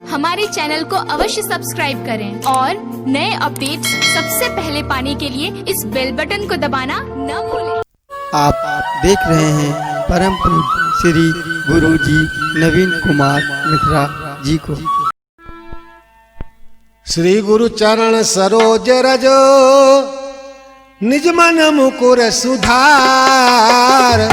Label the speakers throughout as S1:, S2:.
S1: हमारे चैनल को अवश्य सब्सक्राइब करें और नए अपडेट्स सबसे पहले पाने के लिए इस बेल बटन को दबाना न भूलें।
S2: आप देख रहे हैं परम पूज्य श्री गुरु जी नवीन कुमार मिश्रा जी को।
S3: श्री गुरु चरण सरोज रजो निज मन मुकुर सुधार।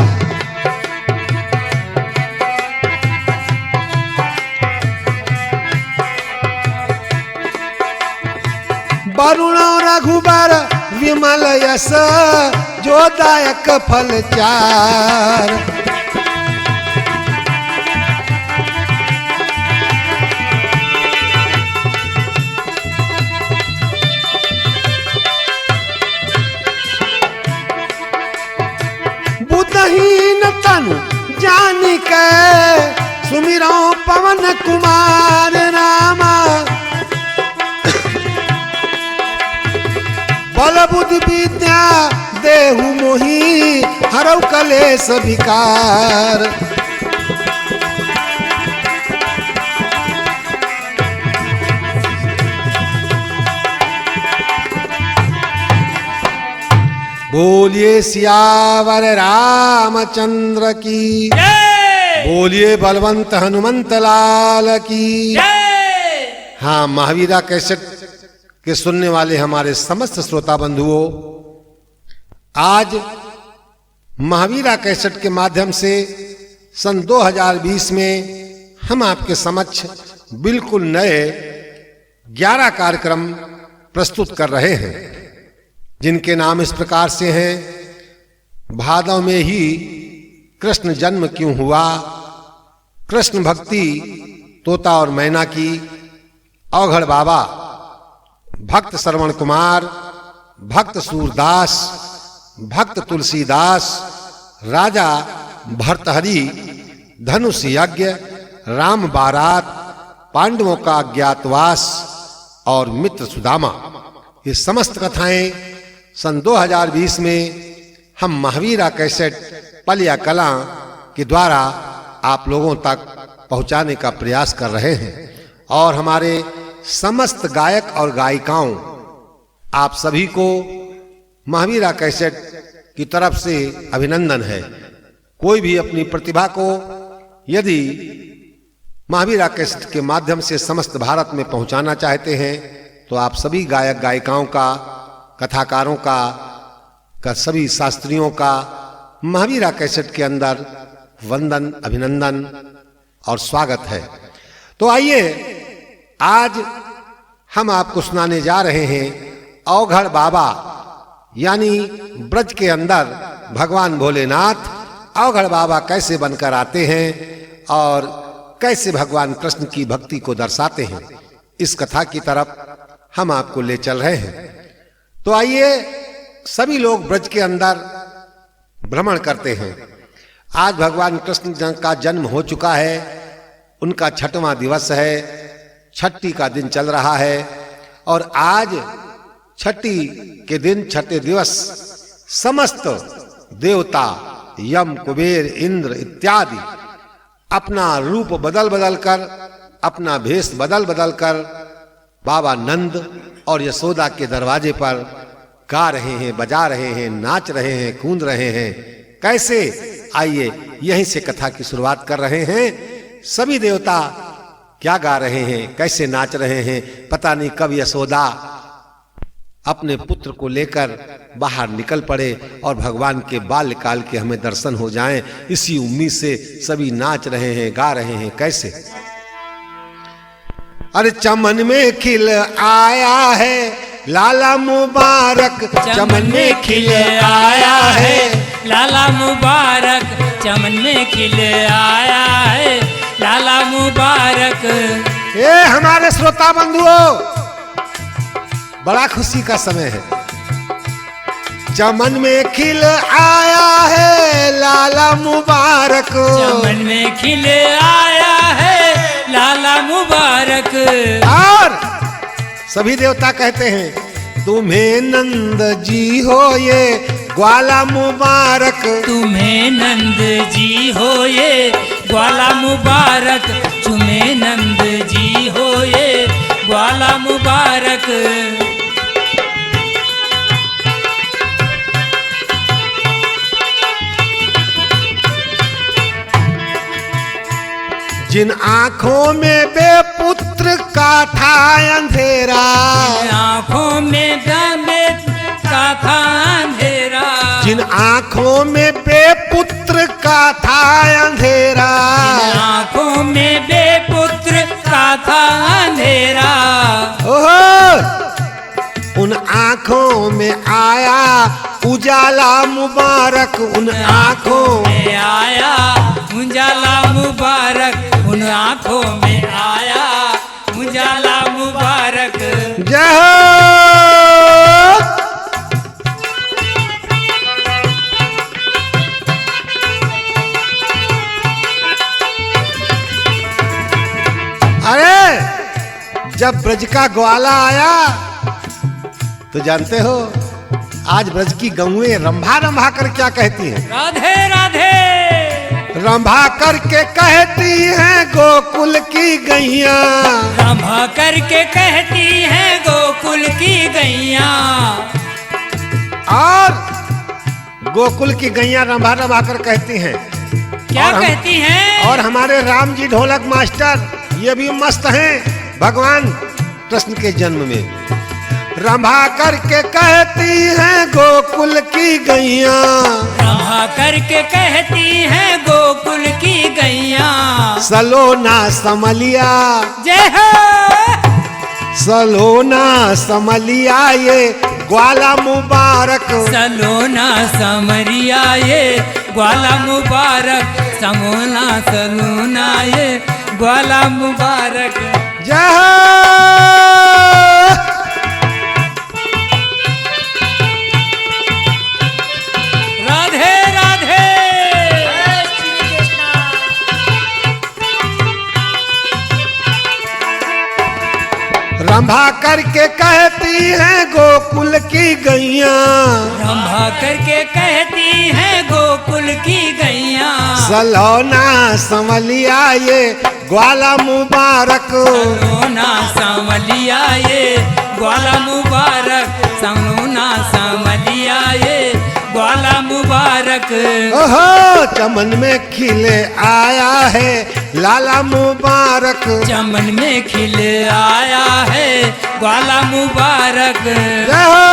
S3: वरुण रघुबर विमल यश जो दायक फल चार। बुद्धहीन तनु जानी के सुमिरो पवन कुमार रामा। बल बुद्धि विद्या देहु मोहि हरौ कलेश विकार। बोलिए सियावर रामचंद्र की बोलिए बलवंत हनुमंत लाल की। हाँ, महावीरा कैसेट के सुनने वाले हमारे समस्त श्रोता बंधुओं, आज महावीरा कैसेट के माध्यम से सन 2020 में हम आपके समक्ष बिल्कुल नए 11 कार्यक्रम प्रस्तुत कर रहे हैं, जिनके नाम इस प्रकार से हैं। भादव में ही कृष्ण जन्म क्यों हुआ, कृष्ण भक्ति तोता और मैना की, अवघड़ बाबा, भक्त श्रवण कुमार, भक्त सूरदास, भक्त तुलसीदास, राजा भर्तहरि, धनुष यज्ञ, राम बारात, पांडवों का अज्ञातवास और मित्र सुदामा। ये समस्त कथाएं सन 2020 में हम महावीरा कैसेट पलिया कला के द्वारा आप लोगों तक पहुंचाने का प्रयास कर रहे हैं। और हमारे समस्त गायक और गायिकाओं, आप सभी को महावीरा कैसेट की तरफ से अभिनंदन है। कोई भी अपनी प्रतिभा को यदि महावीरा कैसेट के माध्यम से समस्त भारत में पहुंचाना चाहते हैं तो आप सभी गायक गायिकाओं का, कथाकारों का सभी शास्त्रियों का महावीरा कैसेट के अंदर वंदन, अभिनंदन और स्वागत है। तो आइए आज हम आपको सुनाने जा रहे हैं अवघड़ बाबा, यानी ब्रज के अंदर भगवान भोलेनाथ अवघड़ बाबा कैसे बनकर आते हैं और कैसे भगवान कृष्ण की भक्ति को दर्शाते हैं। इस कथा की तरफ हम आपको ले चल रहे हैं। तो आइए, सभी लोग ब्रज के अंदर भ्रमण करते हैं। आज भगवान कृष्ण का जन्म हो चुका है, उनका 6वां दिवस है, छठी का दिन चल रहा है। और आज छठी के दिन, छठे दिवस, समस्त देवता, यम, कुबेर, इंद्र इत्यादि अपना रूप बदल बदल कर, अपना भेष बदल बदल कर बाबा नंद और यशोदा के दरवाजे पर गा रहे हैं, बजा रहे हैं, नाच रहे हैं, कूद रहे हैं। कैसे? आइए यहीं से कथा की शुरुआत कर रहे हैं। सभी देवता क्या गा रहे हैं, कैसे नाच रहे हैं, पता नहीं कब यशोदा अपने पुत्र को लेकर बाहर निकल पड़े और भगवान के बाल्यकाल के हमें दर्शन हो जाएं, इसी उम्मीद से सभी नाच रहे हैं, गा रहे हैं। कैसे? अरे चमन में खिल आया है लाला मुबारक, चमन में खिल आया है
S4: लाला मुबारक, चमन में खिल आया है लाला मुबारक।
S3: ये हमारे श्रोता बंधुओं, बड़ा खुशी का समय है। चमन में खिल आया है लाला मुबारक,
S4: चमन में खिल आया है लाला मुबारक।
S3: और सभी देवता कहते हैं तुम्हें नंद जी हो ये ग्वाला मुबारक,
S4: तुम्हें नंद जी हो ये ग्वाला मुबारक, तुम्हें नंद जी हो मुबारक।
S3: जिन आंखों में बेपुत्र का था अंधेरा,
S4: आंखों में का था अंधेरा,
S3: जिन आंखों में बेपुत्र का था अंधेरा,
S4: आंखों में बेपुत्र का था अंधेरा,
S3: ओहो उन आंखों में आया उजाला मुबारक, उन आंखों
S4: में आया उजाला मुबारक, उन आंखों में आया उजाला मुबारक।
S3: जय हो। अरे जब ब्रज का ग्वाला आया तो जानते हो आज ब्रज की गौएं रंभा रंभा कर क्या कहती हैं?
S4: राधे राधे।
S3: रंभा करके कहती हैं गोकुल की गैया,
S4: रंभा करके कहती हैं गोकुल की गैया,
S3: और गोकुल की गैया रंभा रंभा कर कहती हैं।
S4: क्या कहती हैं?
S3: और हमारे राम जी ढोलक मास्टर ये भी मस्त हैं भगवान कृष्ण के जन्म में। रंभा करके कहती हैं गोकुल की गैया,
S4: रंभा करके कहती हैं गोकुल की गैया,
S3: सलोना समलिया,
S4: जय हो,
S3: सलोना समलिया ये ग्वाला मुबारक,
S4: सलोना समरिया ये ग्वाला मुबारक, समोना सलोना ये ग्वाला मुबारक।
S3: जय हो।
S4: राधे राधे।
S3: रंभा करके कहती हैं गोकुल की गैया,
S4: रंभा करके कहती हैं गोकुल की गैया,
S3: सलोना समलिया ये ग्वाला मुबारक,
S4: सलोना समलिया ये ग्वाला मुबारक, सलोना समलिया ये ग्वाला मुबारक।
S3: ओहो चमन में खिले आया है लाला मुबारक,
S4: चमन में खिल आया है ग्वाला मुबारक।
S3: जय हो।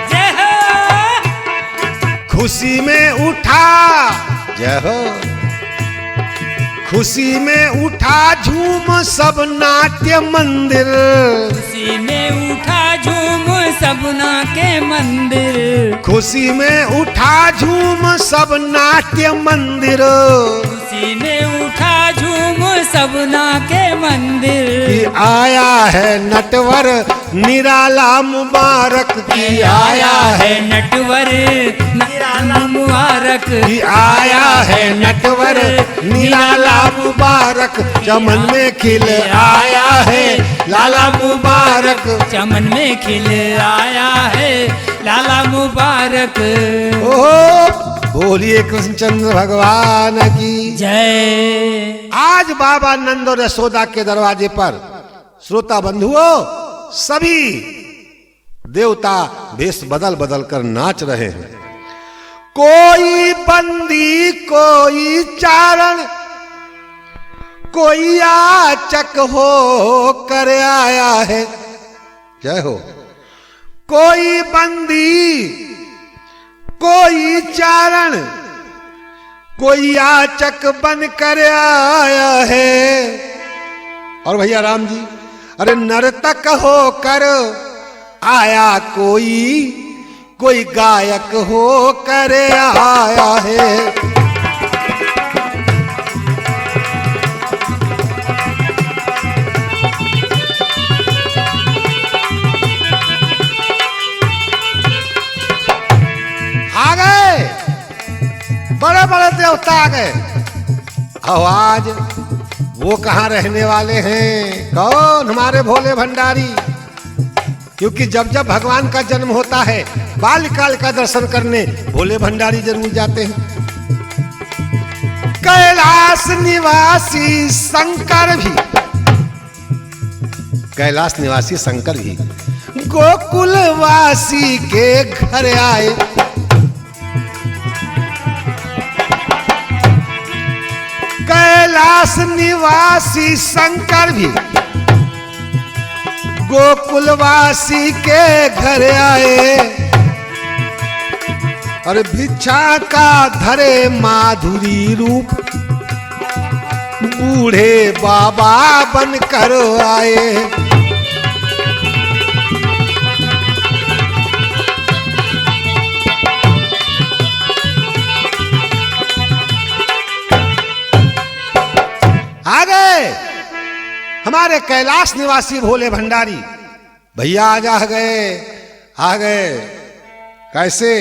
S4: जय हो।
S3: खुशी में उठा, जय हो, खुशी में उठा झूम सब नाट्य मंदिर,
S4: खुशी में उठा झूम सबना के मंदिर,
S3: खुशी में उठा झूम सब नाट्य मंदिर,
S4: खुशी में उठा झूम सबना के मंदिर,
S3: कि आया है नटवर निराला मुबारक, कि आया है
S4: नटवर निराला मुबारक,
S3: कि आया है नटवर निराला मुबारक, चमन में खिल आया है लाला मुबारक,
S4: चमन में खिल आया है लाला मुबारक।
S3: ओहो बोलिए कृष्णचंद्र भगवान की
S4: जय।
S3: आज बाबा नंद और यशोदा के दरवाजे पर श्रोता बंधुओं सभी देवता वेश बदल बदल कर नाच रहे हैं। कोई बंदी, कोई चारण, कोई याचक हो कर आया है, जय हो। कोई बंदी, कोई चारण, कोई याचक बन कर आया है। और भैया राम जी, अरे नर्तक होकर आया कोई, कोई गायक होकर आया है। आ गए बड़े बड़े देवता आ गए। अब आज वो कहाँ रहने वाले हैं? कौन? हमारे भोले भंडारी। क्योंकि जब जब भगवान का जन्म होता है बालकाल का दर्शन करने भोले भंडारी जरूर जाते हैं। कैलाश निवासी शंकर भी, कैलाश निवासी शंकर भी गोकुलवासी के घर आए। कैलाश निवासी शंकर भी गोकुलवासी के घर आए और भिक्षा का धरे माधुरी रूप बूढ़े बाबा बनकर आए। आ गए हमारे कैलाश निवासी भोले भंडारी भैया, आ गए। कैसे?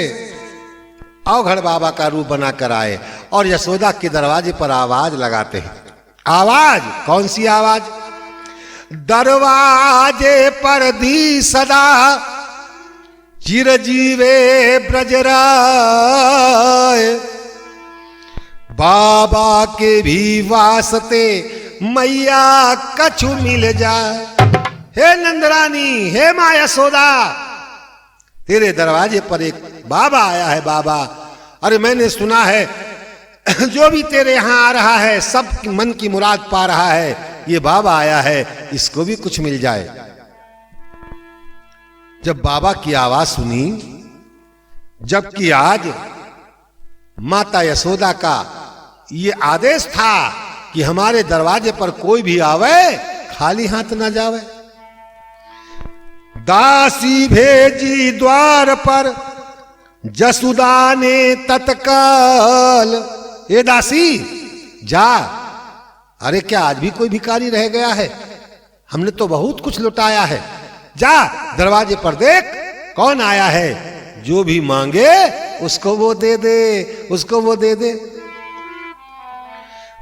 S3: अवघड़ बाबा का रूप बनाकर आए और यशोदा के दरवाजे पर आवाज लगाते हैं। आवाज कौन सी आवाज? दरवाजे पर दी सदा चिरजीवे ब्रजराय, बाबा के भी वास्ते मैया कछु मिल जाए। हे नंदरानी, हे माँ यशोदा, तेरे दरवाजे पर एक बाबा आया है। बाबा, अरे मैंने सुना है जो भी तेरे यहां आ रहा है सब मन की मुराद पा रहा है। ये बाबा आया है, इसको भी कुछ मिल जाए। जब बाबा की आवाज सुनी, जबकि आज माता यशोदा का ये आदेश था कि हमारे दरवाजे पर कोई भी आवे खाली हाथ ना जावे। दासी भेजी द्वार पर जसुदा ने तत्काल, ये दासी जा। अरे क्या आज भी कोई भिखारी रह गया है? हमने तो बहुत कुछ लुटाया है। जा दरवाजे पर देख कौन आया है, जो भी मांगे उसको वो दे दे, उसको वो दे दे।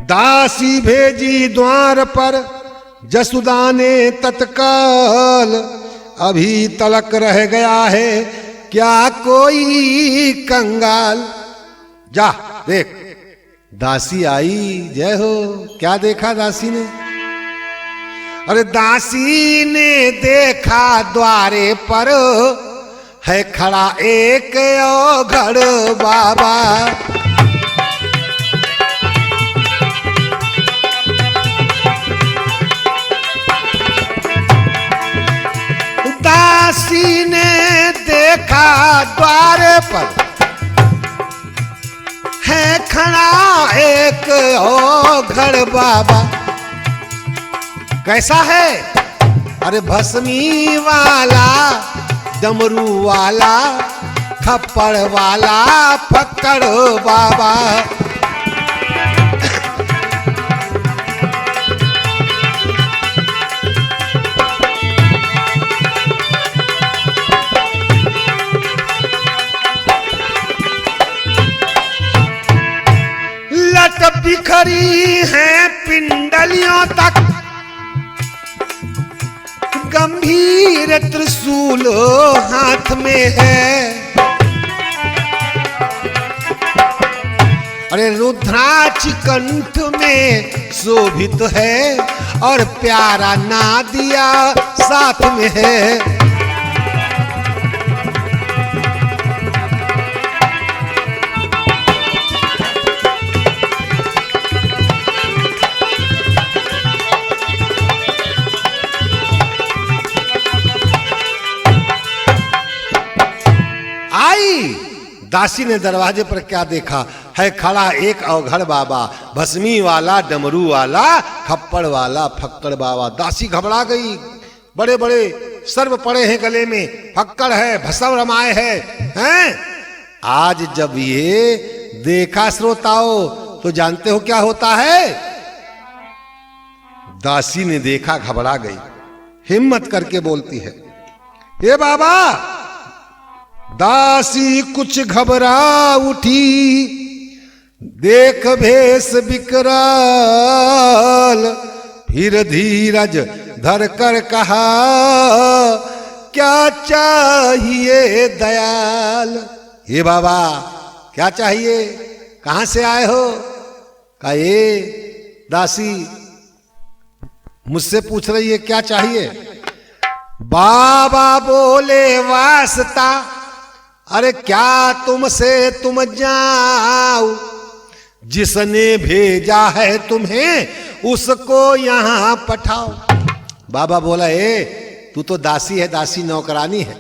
S3: दासी भेजी द्वार पर जसुदा ने तत्काल, अभी तलक रह गया है क्या कोई कंगाल। जा देख। दासी आई, जय हो। क्या देखा दासी ने? अरे दासी ने देखा द्वारे पर है खड़ा एक अवघड़ बाबा। दासी ने देखा द्वारे पर है खड़ा एक अवघड़ बाबा। कैसा है? अरे भस्मी वाला, डमरू वाला, खप्पड़ वाला, फक्कड़ बाबा। लट बिखरी है पिंडलियों तक, गंभीर त्रिशूल हाथ में है। अरे रुद्राक्ष कंठ में शोभित है और प्यारा नादिया साथ में है। दासी ने दरवाजे पर क्या देखा? है खड़ा एक अवघड़ बाबा, भस्मी वाला, डमरू वाला, खप्पड़ वाला, फक्कड़ बाबा। दासी घबरा गई। बड़े बड़े सर्व पड़े हैं गले में, फक्कड़ है, भस्म रमाए हैं। आज जब ये देखा श्रोताओं तो जानते हो क्या होता है? दासी ने देखा, घबरा गई, हिम्मत करके बोलती है, ये बाबा। दासी कुछ घबरा उठी, देख भेष विकराल, फिर धीरज धर कर कहा, क्या चाहिए दयाल। हे बाबा क्या चाहिए, कहां से आए हो? कहा ये दासी मुझसे पूछ रही है क्या चाहिए। बाबा बोले वास्ता, अरे क्या तुमसे तुम जाओ, जिसने भेजा है तुम्हें उसको यहां पठाओ। बाबा बोला तू तो दासी है, दासी नौकरानी है,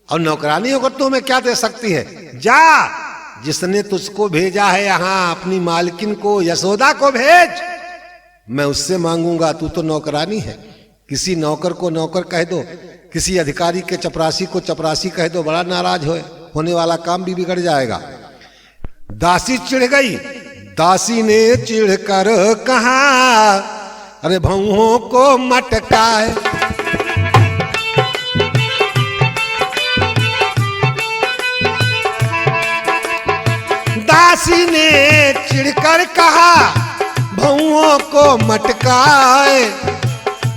S3: और नौकरानी होकर तुम्हें क्या दे सकती है। जा, जिसने तुझको भेजा है यहां अपनी मालकिन को, यशोदा को भेज, मैं उससे मांगूंगा। तू तो नौकरानी है। किसी नौकर को नौकर कह दो, किसी अधिकारी के चपरासी को चपरासी कह दो, बड़ा नाराज होने वाला काम भी बिगड़ जाएगा। दासी चिढ़ गई। दासी ने चिढ़ कर कहा, अरे भौहों को मटकाए। दासी ने चिढ़कर कहा, भौहों को मटकाए।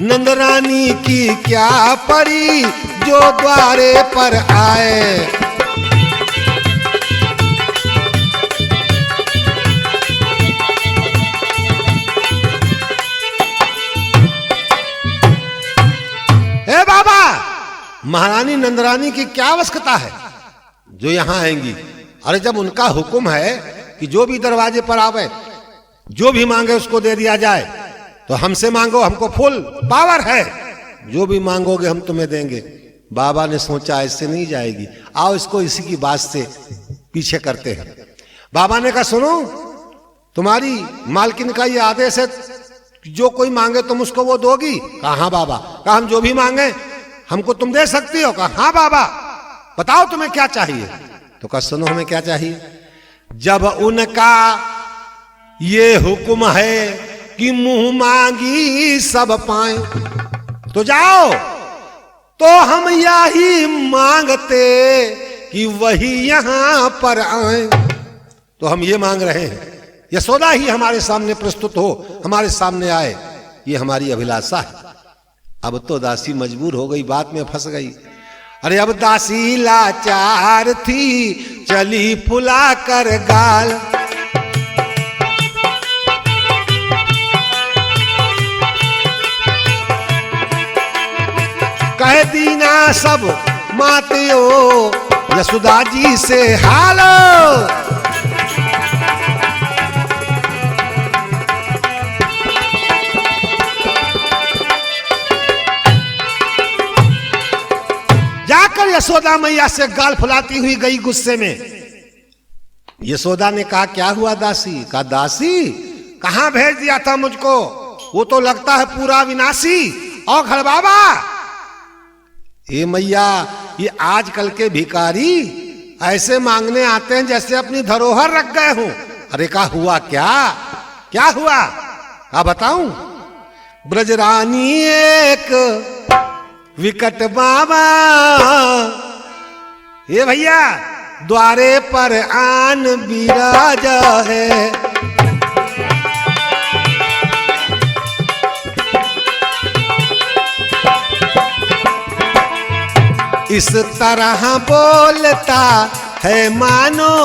S3: नंदरानी की क्या पड़ी जो द्वारे पर आए। हे बाबा, महारानी नंदरानी की क्या आवश्यकता है जो यहां आएंगी। अरे जब उनका हुक्म है कि जो भी दरवाजे पर आवे, जो भी मांगे उसको दे दिया जाए, तो हमसे मांगो, हमको फुल पावर है, जो भी मांगोगे हम तुम्हें देंगे। बाबा ने सोचा ऐसे नहीं जाएगी, आओ इसको इसी की बात से पीछे करते हैं। बाबा ने कहा सुनो, तुम्हारी मालकिन का ये आदेश है, जो कोई मांगे तुम उसको वो दोगी। कहा हाँ बाबा। कहा हम जो भी मांगे हमको तुम दे सकती हो। कहा हाँ बाबा, बताओ तुम्हें क्या चाहिए। तो कहा सुनो हमें क्या चाहिए। जब उनका ये हुक्म है कि मुंह मांगी सब पाए, तो जाओ, तो हम यही मांगते कि वही यहां पर आए। तो हम ये मांग रहे हैं, यशोदा ही हमारे सामने प्रस्तुत हो, हमारे सामने आए, ये हमारी अभिलाषा है। अब तो दासी मजबूर हो गई, बात में फंस गई। अरे अब दासी लाचार थी, चली फुला कर गाल। कह दीना सब मातियो यशोदा जी से हालो। जाकर यशोदा मैया से गाल फुलाती हुई गई गुस्से में। यशोदा ने कहा क्या हुआ दासी। कहा दासी कहां भेज दिया था मुझको, वो तो लगता है पूरा विनाशी। और घर बाबा, ये मैया, ये आजकल के भिखारी ऐसे मांगने आते हैं जैसे अपनी धरोहर रख गए हों। अरे कहा हुआ क्या, क्या हुआ। कहा बताऊं। ब्रजरानी एक विकट बाबा, ये भैया द्वारे पर आन बिराजा है। इस तरह बोलता है मानो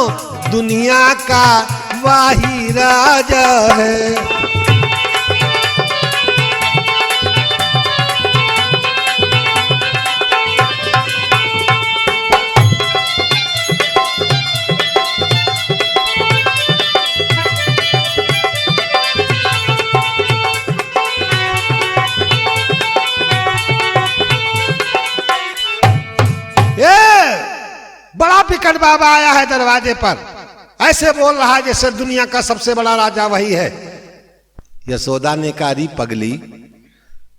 S3: दुनिया का वाही राजा है। बड़ा विकट बाबा आया है दरवाजे पर, ऐसे बोल रहा है जैसे दुनिया का सबसे बड़ा राजा वही है। यशोदा ने कहा री पगली,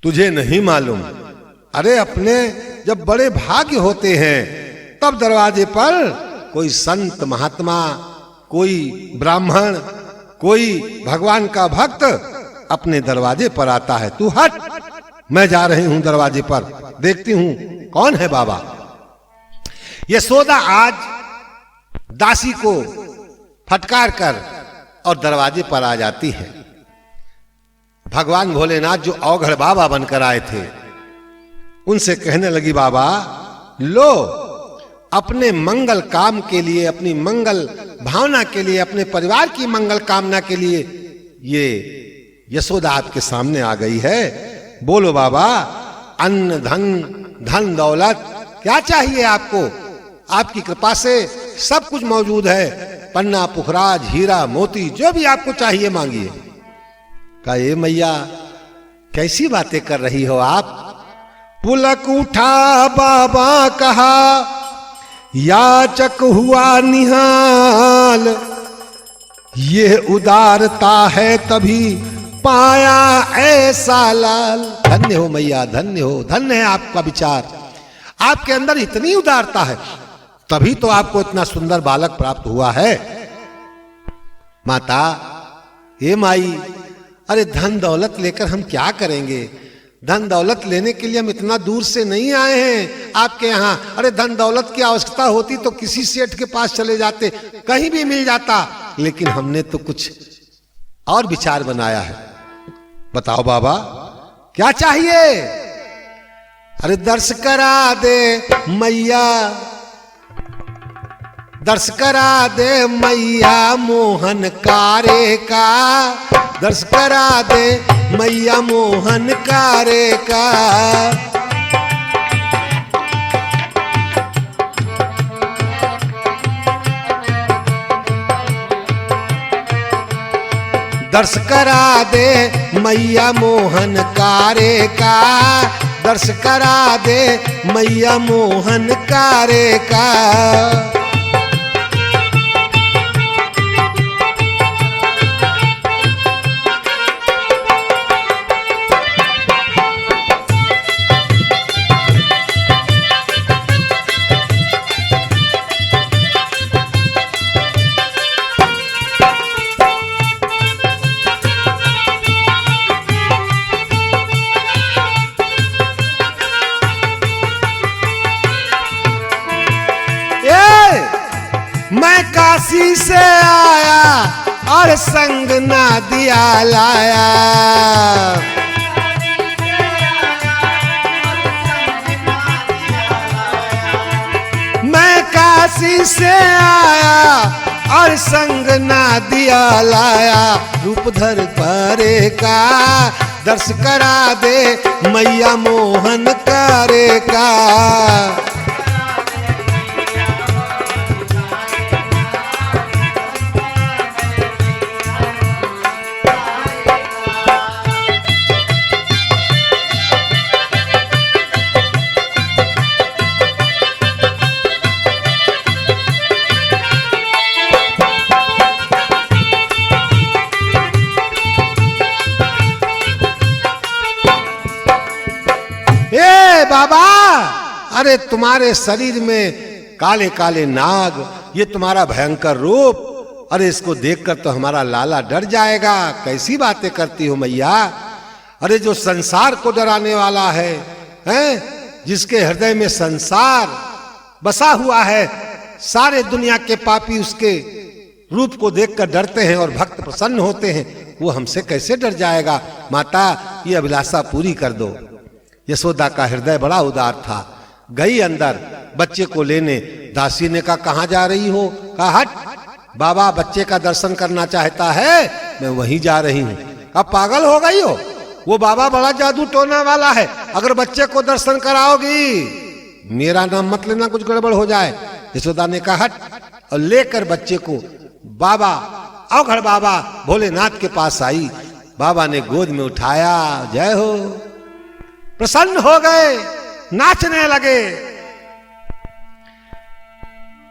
S3: तुझे नहीं मालूम। अरे अपने जब बड़े भाग्य होते हैं तब दरवाजे पर कोई संत महात्मा, कोई ब्राह्मण, कोई भगवान का भक्त अपने दरवाजे पर आता है। तू हट, मैं जा रही हूं दरवाजे पर, देखती हूं कौन है बाबा। यशोदा आज दासी को फटकार कर और दरवाजे पर आ जाती है। भगवान भोलेनाथ जो औघड़ बाबा बनकर आए थे, उनसे कहने लगी बाबा लो अपने मंगल काम के लिए, अपनी मंगल भावना के लिए, अपने परिवार की मंगल कामना के लिए ये यशोदा आपके सामने आ गई है। बोलो बाबा, अन्न धन धन दौलत क्या चाहिए आपको? आपकी कृपा से सब कुछ मौजूद है। पन्ना पुखराज हीरा मोती जो भी आपको चाहिए मांगिए। कहा ये मैया कैसी बातें कर रही हो आप? पुलक उठा बाबा कहा, याचक हुआ निहाल, ये उदारता है तभी पाया ऐसा लाल। धन्य हो मैया, धन्य हो, धन्य है आपका विचार। आपके अंदर इतनी उदारता है तभी तो आपको इतना सुंदर बालक प्राप्त हुआ है। माता, हे माई, अरे धन दौलत लेकर हम क्या करेंगे? धन दौलत लेने के लिए हम इतना दूर से नहीं आए हैं आपके यहाँ। अरे धन दौलत की आवश्यकता होती तो किसी सेठ के पास चले जाते, कहीं भी मिल जाता। लेकिन हमने तो कुछ और विचार बनाया है। बताओ बाबा क्या चाहिए? अरे दर्श करा दे मैया, दर्श करा दे मैया मोहन कारे का, दर्श करा दे मैया मोहन कारे का। दर्श करा दे मैया मोहन कारे का, दर्श करा दे मैया मोहन कारे का। मैं काशी से आया और संग ना दिया लाया, मैं काशी से आया और संग ना दिया लाया। रूपधर परे का दर्श करा दे मैया मोहन कारे का। बाबा, अरे तुम्हारे शरीर में काले काले नाग, ये तुम्हारा भयंकर रूप, अरे इसको देखकर तो हमारा लाला डर जाएगा। कैसी बातें करती हो मैया? अरे जो संसार को डराने वाला है, हैं? जिसके हृदय में संसार बसा हुआ है, सारे दुनिया के पापी उसके रूप को देखकर डरते हैं और भक्त प्रसन्न होते हैं, वो हमसे कैसे डर जाएगा? माता, ये अभिलाषा पूरी कर दो। यशोदा का हृदय बड़ा उदार था। गई अंदर बच्चे को लेने। दासी ने कहा कहां जा रही हो? कहा हट, बाबा बच्चे का दर्शन करना चाहता है, मैं वहीं जा रही हूं। अब पागल हो गई हो? वो बाबा बड़ा जादू टोना वाला है, अगर बच्चे को दर्शन कराओगी मेरा नाम मत लेना, कुछ गड़बड़ हो जाए। यशोदा ने कहा हट, और लेकर बच्चे को बाबा अवघड़ बाबा भोलेनाथ के पास आई। बाबा ने गोद में उठाया, जय हो, प्रसन्न हो गए, नाचने लगे।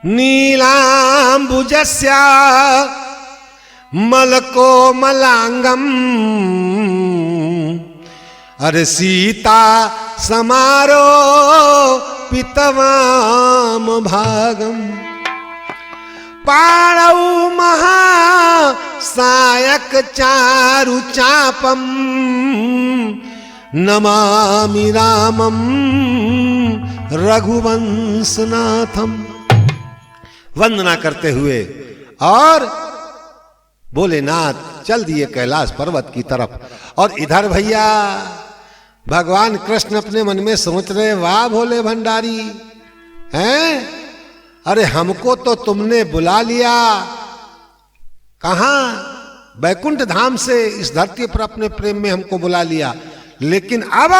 S3: नीलांबुजस्य मलको मलांगम, अरे सीता समारो पितवाम भागम, पाणौ महा सायक चारु चापम, नमामि रामम रघुवंशनाथम। वंदना करते हुए और भोलेनाथ चल दिए कैलाश पर्वत की तरफ। और इधर भैया भगवान कृष्ण अपने मन में सोच रहे, वाह भोले भंडारी, हैं? अरे हमको तो तुमने बुला लिया, कहां? बैकुंठ धाम से इस धरती पर अपने प्रेम में हमको बुला लिया, लेकिन अब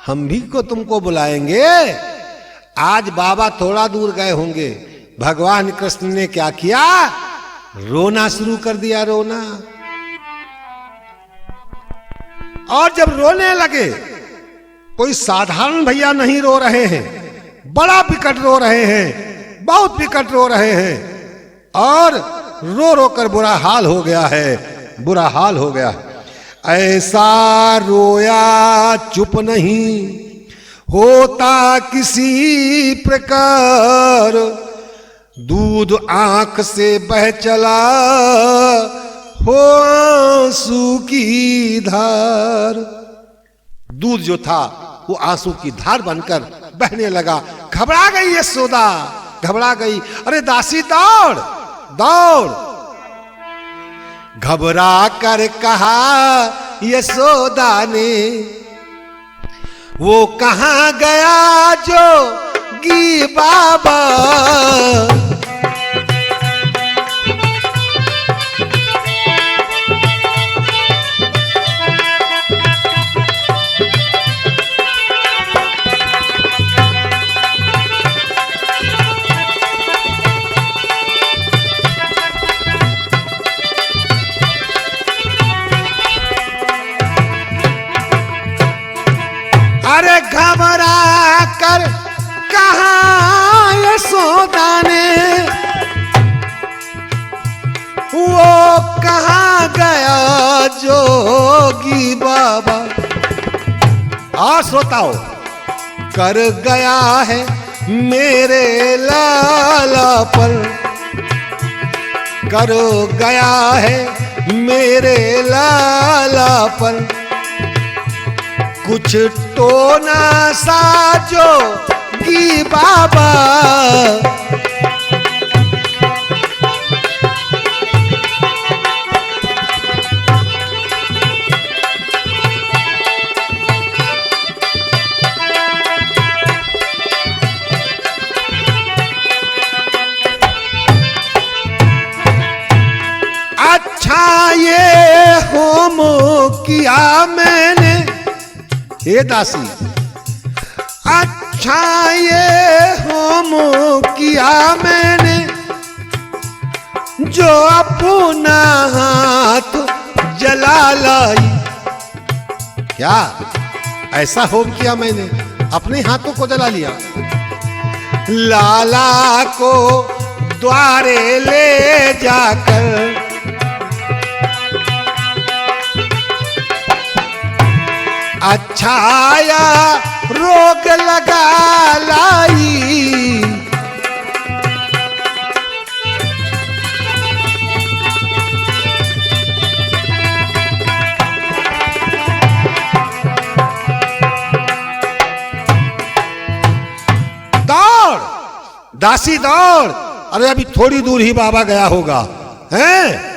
S3: हम भी को तुमको बुलाएंगे। आज बाबा थोड़ा दूर गए होंगे, भगवान कृष्ण ने क्या किया? रोना शुरू कर दिया, रोना। और जब रोने लगे, कोई साधारण भैया नहीं रो रहे हैं, बड़ा विकट रो रहे हैं, बहुत विकट रो रहे हैं, और रो रो कर बुरा हाल हो गया है, बुरा हाल हो गया। ऐसा रोया चुप नहीं होता किसी प्रकार, दूध आंख से बह चला हो आंसू की धार। दूध जो था वो आंसू की धार बनकर बहने लगा। घबरा गई यशोदा, घबरा गई। अरे दासी दौड़ दौड़, घबरा कर कहा यशोदा ने, वो कहां गया जोगी बाबा। अरे घबरा कर कहा यशोदा ने, वो कहां गया जोगी बाबा। श्रोताओ, कर गया है मेरे लाला पर, कर गया है मेरे लाला पर, कुछ टोना साजोगी बाबा। अच्छा ये होम किया मैंने, हे दासी, अच्छा ये होम किया मैंने, जो अपना हाथ जला लाई। क्या ऐसा होम किया मैंने? अपने हाथों को जला लिया। लाला को द्वारे ले जाकर अच्छाया रोग लगा लाई। दौड़ दासी दौड़, अरे अभी थोड़ी दूर ही बाबा गया होगा, हैं?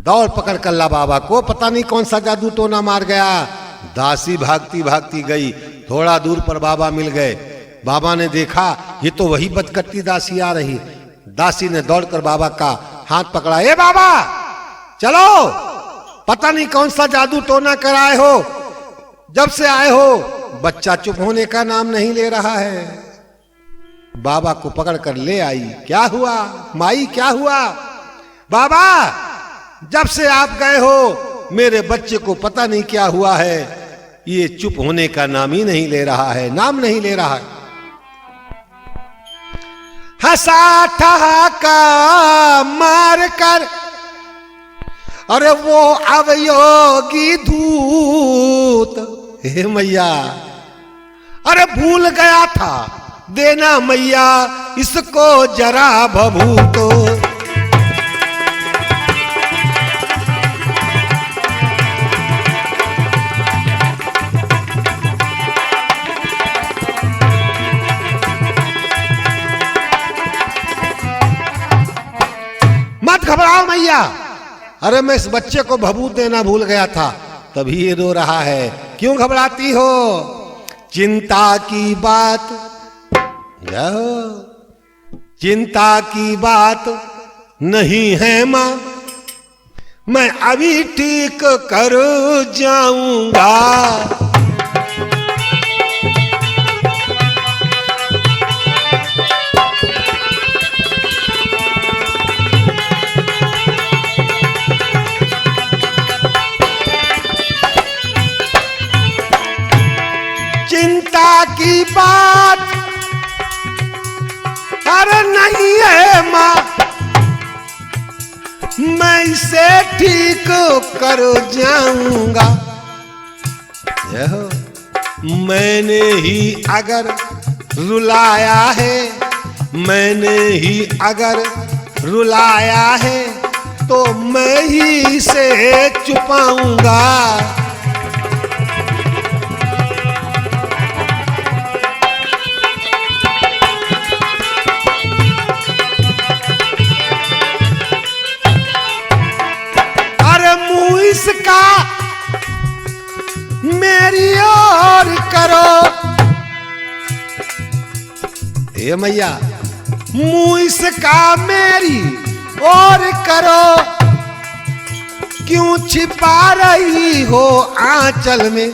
S3: दौड़ पकड़ कर ला बाबा को, पता नहीं कौन सा जादू टोना मार गया। दासी भागती भागती गई, थोड़ा दूर पर बाबा मिल गए। बाबा ने देखा ये तो वही बदकट्टी दासी आ रही। दासी ने दौड़कर बाबा का हाथ पकड़ा। ए बाबा चलो, पता नहीं कौन सा जादू टोना कराए हो, जब से आए हो बच्चा चुप होने का नाम नहीं ले रहा है। बाबा को पकड़ कर ले आई। क्या हुआ माई, क्या हुआ? बाबा जब से आप गए हो मेरे बच्चे को पता नहीं क्या हुआ है, ये चुप होने का नाम ही नहीं ले रहा है, नाम नहीं ले रहा है। हंसा ठहाका मार कर, अरे वो अवयोगी धूत, हे मैया, अरे भूल गया था देना मैया इसको जरा भभूतो। मत घबराओ मैया, अरे मैं इस बच्चे को भभूत देना भूल गया था, तभी ये रो रहा है। क्यों घबराती हो? चिंता की बात चिंता की बात नहीं है मां, मैं अभी ठीक कर जाऊंगा। चिंता की बात अरे नहीं है मां, मैं इसे ठीक कर जाऊंगा। मैंने ही अगर रुलाया है, मैंने ही अगर रुलाया है, तो मैं ही इसे छुपाऊंगा। इसका मेरी ओर करो, हे मैया मुंह इसका मेरी ओर करो, क्यों छिपा रही हो आंचल में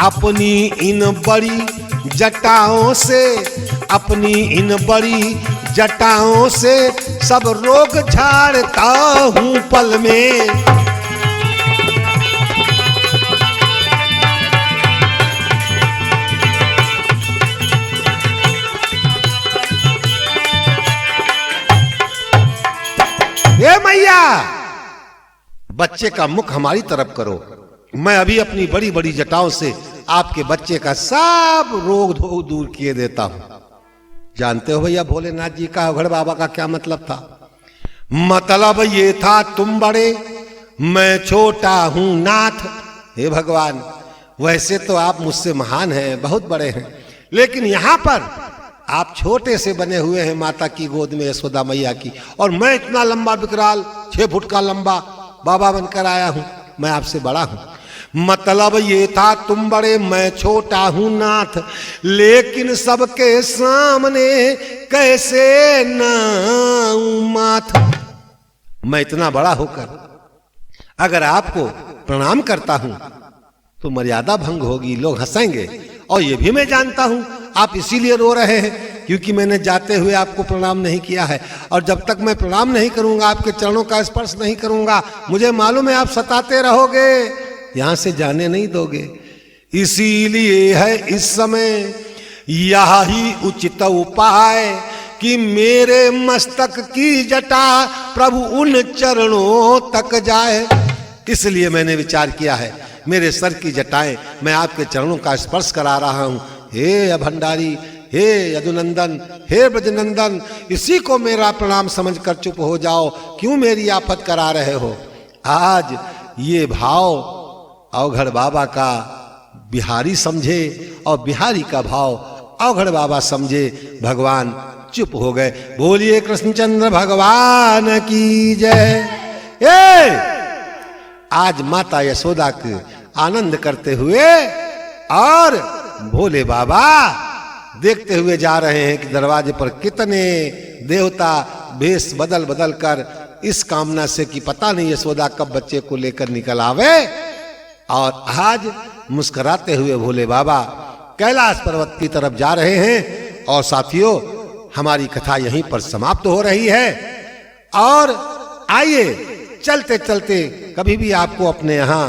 S3: अपनी इन बड़ी जटाओं से, अपनी इन बड़ी जटाओं से सब रोग झाड़ता हूं पल में। हे मैया बच्चे का मुख हमारी तरफ करो, मैं अभी अपनी बड़ी बड़ी जटाओं से आपके बच्चे का सब रोग दूर किए देता हूं। जानते हो भैया भोलेनाथ जी का अवघड़ बाबा का क्या मतलब था? मतलब ये था तुम बड़े मैं छोटा हूं नाथ। हे भगवान वैसे तो आप मुझसे महान हैं, बहुत बड़े हैं, लेकिन यहां पर आप छोटे से बने हुए हैं माता की गोद में यशोदा मैया की, और मैं इतना लंबा विकराल 6 फुट का लंबा बाबा बनकर आया हूं, मैं आपसे बड़ा हूं। मतलब ये था तुम बड़े मैं छोटा हूं नाथ, लेकिन सबके सामने कैसे नाऊं माथ। मैं इतना बड़ा होकर अगर आपको प्रणाम करता हूं तो मर्यादा भंग होगी, लोग हंसेंगे, और ये भी मैं जानता हूं आप इसीलिए रो रहे हैं क्योंकि मैंने जाते हुए आपको प्रणाम नहीं किया है, और जब तक मैं प्रणाम नहीं करूंगा, आपके चरणों का स्पर्श नहीं करूंगा, मुझे मालूम है आप सताते रहोगे, यहां से जाने नहीं दोगे। इसीलिए है इस समय यही उचित उपाय कि मेरे मस्तक की जटा प्रभु उन चरणों तक जाए। इसलिए मैंने विचार किया है मेरे सर की जटाएं मैं आपके चरणों का स्पर्श करा रहा हूं। हे अभंडारी, हे यदुनंदन, हे ब्रजनंदन, इसी को मेरा प्रणाम समझकर चुप हो जाओ, क्यों मेरी आफत करा रहे हो। आज ये भाव अवघड़ बाबा का बिहारी समझे और बिहारी का भाव अवघड़ बाबा समझे, भगवान चुप हो गए। बोलिए कृष्णचंद्र भगवान की जय। आज माता यशोदा के आनंद करते हुए और भोले बाबा देखते हुए जा रहे हैं कि दरवाजे पर कितने देवता भेष बदल बदल कर इस कामना से कि पता नहीं यशोदा कब बच्चे को लेकर निकल आवे, और आज मुस्कुराते हुए भोले बाबा कैलाश पर्वत की तरफ जा रहे हैं। और साथियों हमारी कथा यहीं पर समाप्त हो रही है, और आइए चलते चलते कभी भी आपको अपने यहाँ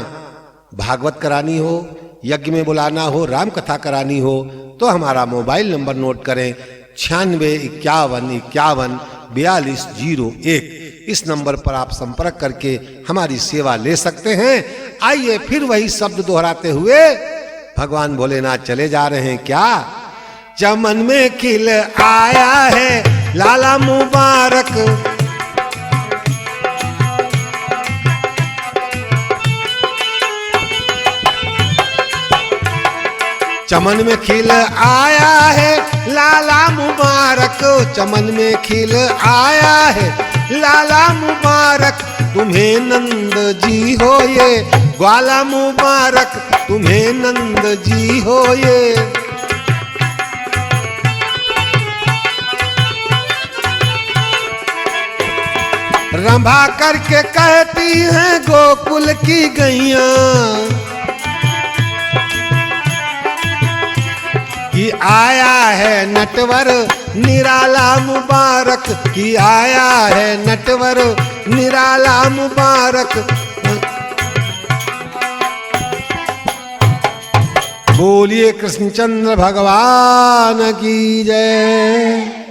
S3: भागवत करानी हो, यज्ञ में बुलाना हो, राम कथा करानी हो, तो हमारा मोबाइल नंबर नोट करें 9651514201। इस नंबर पर आप संपर्क करके हमारी सेवा ले सकते हैं। आइए फिर वही शब्द दोहराते हुए भगवान भोलेनाथ चले जा रहे हैं। क्या चमन में खिल आया है लाला मुबारक, चमन में खिल आया है लाला मुबारक, चमन में खिल आया है लाला मुबारक, तुम्हें नंद जी हो ये ग्वाला मुबारक, तुम्हें नंद जी हो ये। रंभा करके कहती हैं गोकुल की गैया कि आया है नटवर निराला मुबारक, कि आया है नटवर निराला मुबारक। बोलिए कृष्णचंद्र भगवान की जय।